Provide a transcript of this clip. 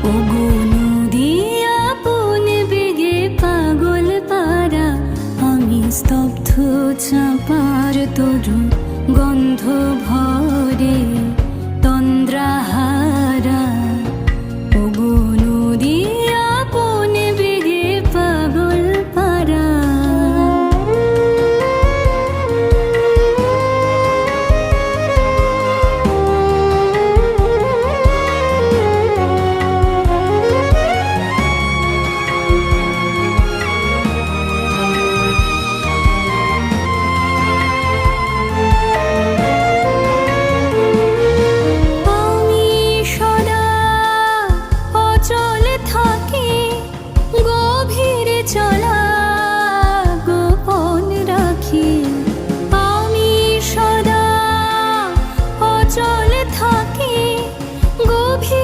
ওগো নদী আপন বেগে পাগল পারা, আমি স্তব্ধ চাপার তরু গন্ধ ভরে